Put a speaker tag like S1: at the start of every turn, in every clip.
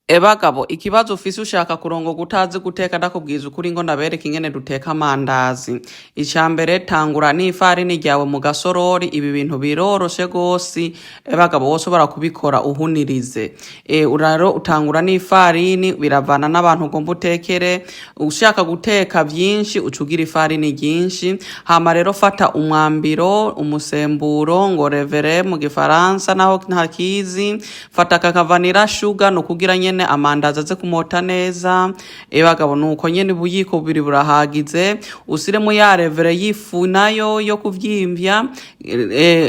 S1: Bagabo, ikibazo ufise ushaka kurongoka utazi guteka ndakubwiza ukuri ngo ndabereke ingene duteka amandazi. Icambere tangura n'ifarini ryawe mu gasorori, ibi bintu biroroshe gose bagabo woshobora kubikora uhunirize. Uraro utangura n'ifarini biravana n'abantu ugomba utekere, ushaka guteka vyinshi ucugira ifarini ryinshi, hama rero fata umwambiro, umusemburo ngo revere mu gifaransa naho ntakizi, fata kakavanira sugar no kugira nyene amandazi aze kumota neza. Bagabo nuko nyene ubuyiko bubiri burahagize, usiremo ya revere yifu nayo yo kuvyimvya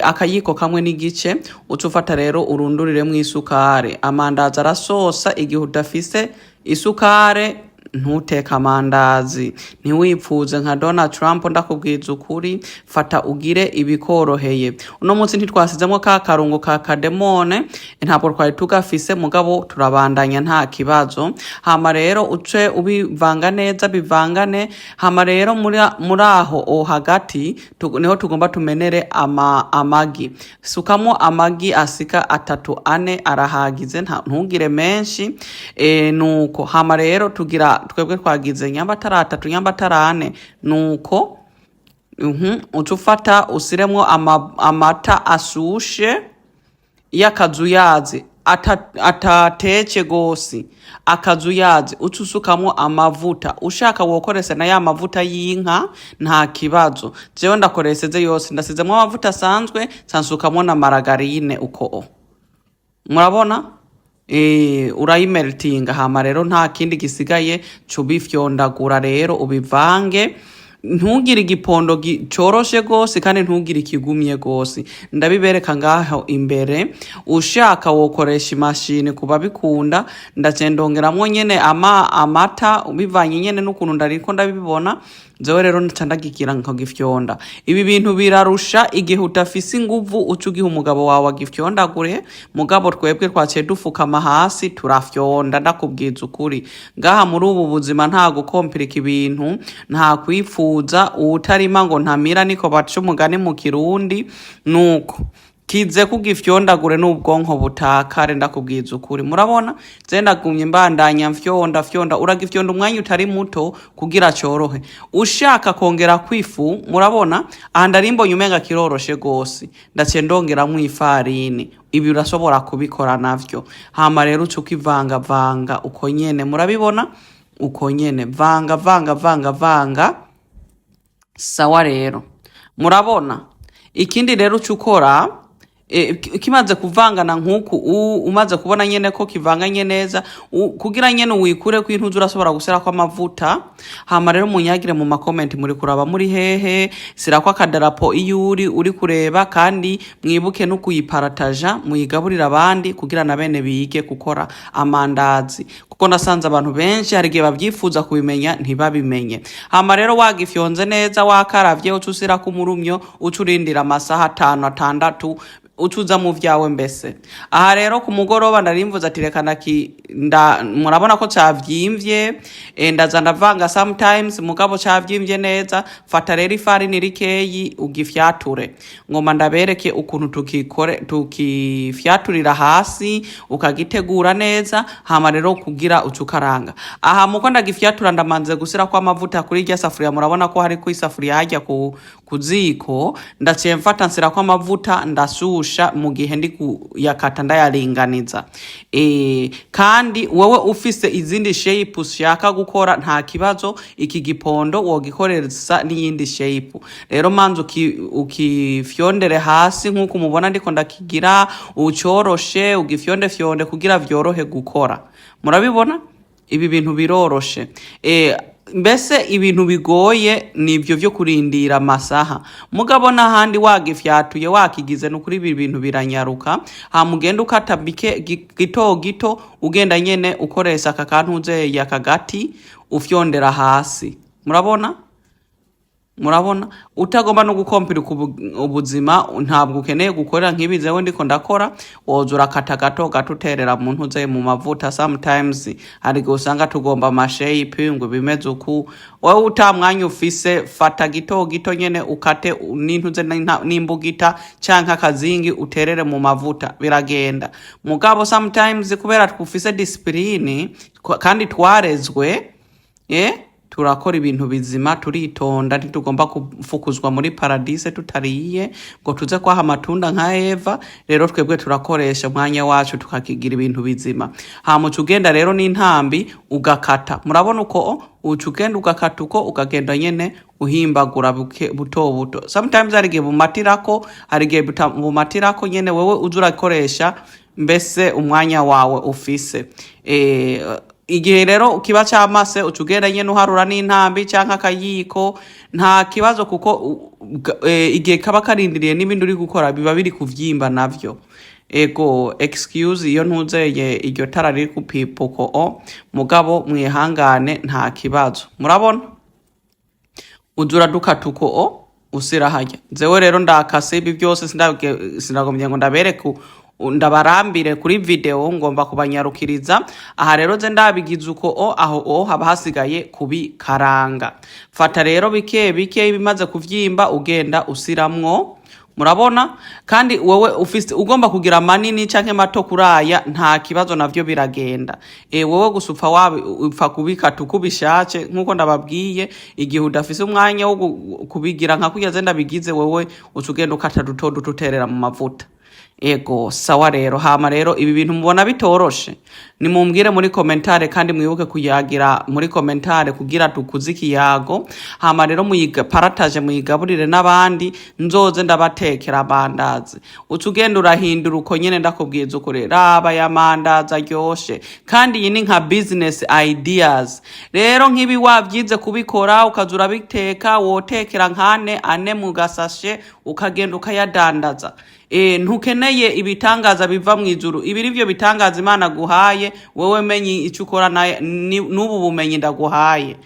S1: akayiko kamwe n'igice, ucufata rero urunduriremo isukari. Amandazi arasosa igihe udafise isukari ntuteka amandazi, ntiwipfuze nka Donald Trump ndakubwiza ukuri, fata ugire ibikoroheye. Uno munsi ntitwasizemo ka karungo ka kademone, ntabwo twari tugafise mugabo turabandanya nta kibazo. Hama rero uce ubivanga neza bivangane, hama rero muri aho hagati niho tugomba tumenere amagi. Sukamo amagi asika 3-4 arahagize, ntugire menshi. Nuko hama rero tugira twebwe twagize nyamba 3 nyamba 4, nuko ucufata usiremwo amata asushe y'akazuyazi atatece gose, akazuyazi ucusukamwo amavuta. Ushaka wokorese na ya mavuta y'inka nta kibazo, jewe ndakoreseze yose, ndasizemwo amavuta asanzwe sansukamwo na margarine uko murabona. Urayimeltinga hama rero nta kindi gisigaye cubifyondagura rero ubivange, ntugire igipondo coroshe gose kandi ntugire ikigumye gose. Ndabibereka ngaho imbere, ushaka wokoresha imashini kuba bikunda, ndacendongeramwo nyene amata ubivanye nyene n'ukuntu ndariko ndabibona. Jewe rero ndacandagikira nkagifyonda. Ibi bintu birarusha igihe utafise inguvu ucugiha umugabo wawe agifyondagure, mugabo twebwe twaciye dufukama hasi turafyonda ndakubwiza ukuri. Ngaha muri ubu buzima nta gukompirika ibintu, nta kwifuza, uwutarima ngo ntamira niko baca umugani mu Kirundi. Nuko kize kugifyondagure n'ubwonko butakare ndakubwiza ukuri. Murabona je ndagumye mbandanya fyonda, uragifyonda umwanya utari muto kugira cyorohe. Ushaka kongera kwifu, murabona ahandarimbo nyumenga kiroroshe gose, ndace ndongeramwo ifarini. Ibi urashobora kubikora navyo. Hama rero ucukivanga uko nyene, murabibona uko nyene vanga. Sawa rero murabona. Ikindi rero ucukora kimaze kuvangana nkuku, umaze kubona nyene ko kivanganye neza, kugira nyene wikure ko intuzu urashobora gusera kwa amavuta. Hama rero munyagire mu comment muri kuraba muri hehe, sira kwa kadarapo iyo uri kureba, kandi mwibuke no kuyiparataja muyigaburira abandi kugira na bene bige gukora amandazi, kuko nasanze abantu benshi hari gihe bavyifuza kubimenya ntibabimenye. Hama rero wagifyonze neza wakaravye ucusira ku murumyo, ucurindira amasaha 5-6 ucuza mu vyawe mbese. Aha rero ku mugoroba ndarimvuza ati reka murabona ko cavyimvye, ndaza ndavanga sometimes mugabo cavyimvye neza. Fata rero ifarini rikeyi ugifyature, ngoma ndabereke ukuntu tukifyaturira hasi ukagitegura neza. Hama rero kugira ucukaranga. Aha muko ndagifyatura ndamanze gusira kwa amavuta kuri rya safuriya, murabona ko hari ku isafuriya hajya kuziko, ndaciye mfata nsira kwa amavuta ndasusha mu gihe ndi kuyakata ndayaringaniza. Kandi wowe ufise izindi shape ushaka gukora nta kibazo, iki gipondo wogikoreza n'iyindi shape. Rero manzo ukifyondere hasi nkuko mubona ndiko ndakigira, ucoroshe ugifyonde kugira vyorohe gukora. Murabibona ibi bintu biroroshe. Mbese ibintu bigoye nivyo vyo kurindira amasaha, mugabo n'ahandi wagifyatuye wakigize n'ukuri ibi bintu biranyaruka. Hamugenda ukata gito ugenda nyene ukoresha akakantuze yakagati ufyondera hasi. Murabona murabona utagomba no gukompira ubuzima ntabwo ukeneye gukorera nk'ibize we ndiko ndakora wozura kata gato gatuterera mu ntuze mu mavuta sometimes hari usanga tugomba amashape ngo bimeze uku wowe utamwanya ufise fata gito gito nyene ukate n'intuze n'imbugita canka akazingi uterere mu mavuta biragenda mugabo sometimes kubera twufise discipline kandi twarezwe turakora ibintu bizima turitonda ntitugomba kufukuzwa muri paradise tutariye ngo tuze kwaha amatunda nka Eva rero twebwe turakoresha umwanya wacu tukakigira ibintu bizima hamuca ugenda rero n'intambi ugakata murabona uko ucugenda ugakata uko ukagenda nyene uhimbagura buto buto sometimes hari gihe bumatirako hari gihe bumatirako nyene wewe uzurakoresha mbese umwanya wawe ufise igihe rero ukiba cyamase ucugenda nyene uharura n'intambi canka akayiko nta kibazo kuko igihe kaba karindiriye n'ibindi uri gukora biba biri kuvyimba navyo ego excuse iyo ntuzeye iryo tara riri kupipuko mugabo mwihangane nta kibazo murabona uzura dukatuko usira hajya zewe rero ndakase ibi byose sindagomye ngo ndabereke ndabarambire kuri video ngomba kubanyarukiriza aha rero ze ndabigize uko aho haba hasigaye kubikaranga fata rero bike bimaze kuvyimba ugenda usiramwo murabona kandi wewe ufise ugomba kugira manini canke mato kuraya nta kibazo navyo biragenda wewe gusupfa wawe upfa kubikata ukubishace nkuko ndababwiye igihe udafise umwanya wo kubigira nka kujya zenda bigize wewe ucugenda ukata duto tuterera mu mavuta ego sawa rero hama rero ibi bintu mubona bitoroshe ni mumbwire muri commentare kandi mwibuke kuyagira muri commentare kugira tukuziki yago hama rero partage muyigaburire n'abandi nzoze ndabatekera abandazi ucugenda urahindura uko nyene ndakubwiza ukore raba ya mandazi aryoshe kandi iyi ni nka business ideas rero nk'ibi wabyize kubikora ukazura biteka wotekera nkane ane mu gasashe ukagenda ukayadandaza ntukeneye ibitangaza biva mu ijuru ibiri byo bitangaza Imana guhaye wewe menye icyo ukora n'ubu bumenyi ndaguhaye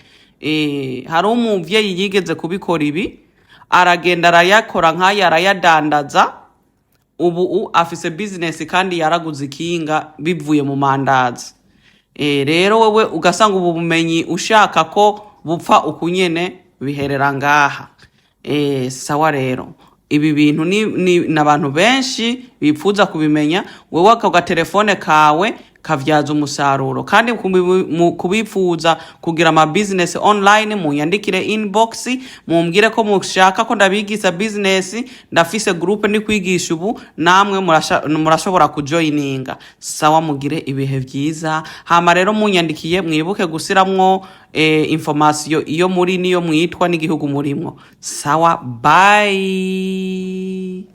S1: hari umuvyeyi yigeze kubikora ibi aragenda arayakora nk'aya arayadandaza ubu afise business kandi yaraguze ikinga bivuye mu mandazi rero wewe ugasanga ubu bumenyi ushaka ko bupfa ukunyene biherera ngaha sawa rero ibi bintu ni nabantu benshi bipfuza kubimenya wewe ka telefone kawe kavyaza umusaruro kandi kubipfuza kugira ama business online munyandikire inbox mumbwire ko mushaka ko ndabigiza business ndafise group ndi kwigisha ubu namwe murashobora kujoininga sawa mugire ibihe vyiza hama rero munyandikiye mwibuke gusiramwo information iyo muri niyo mwitwa n'igihugu murimwo sawa bye